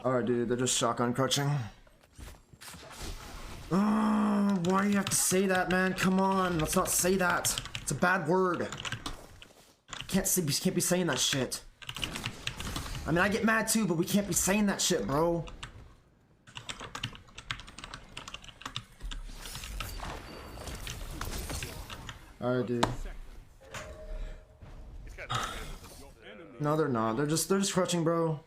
Alright, dude, they're just shotgun crutching. Why do you have to say that, man? Come on, let's not say that. It's a bad word. Can't be saying that shit. I mean, I get mad too, but we can't be saying that shit, bro. Alright, dude. No, they're not. They're just crutching, bro.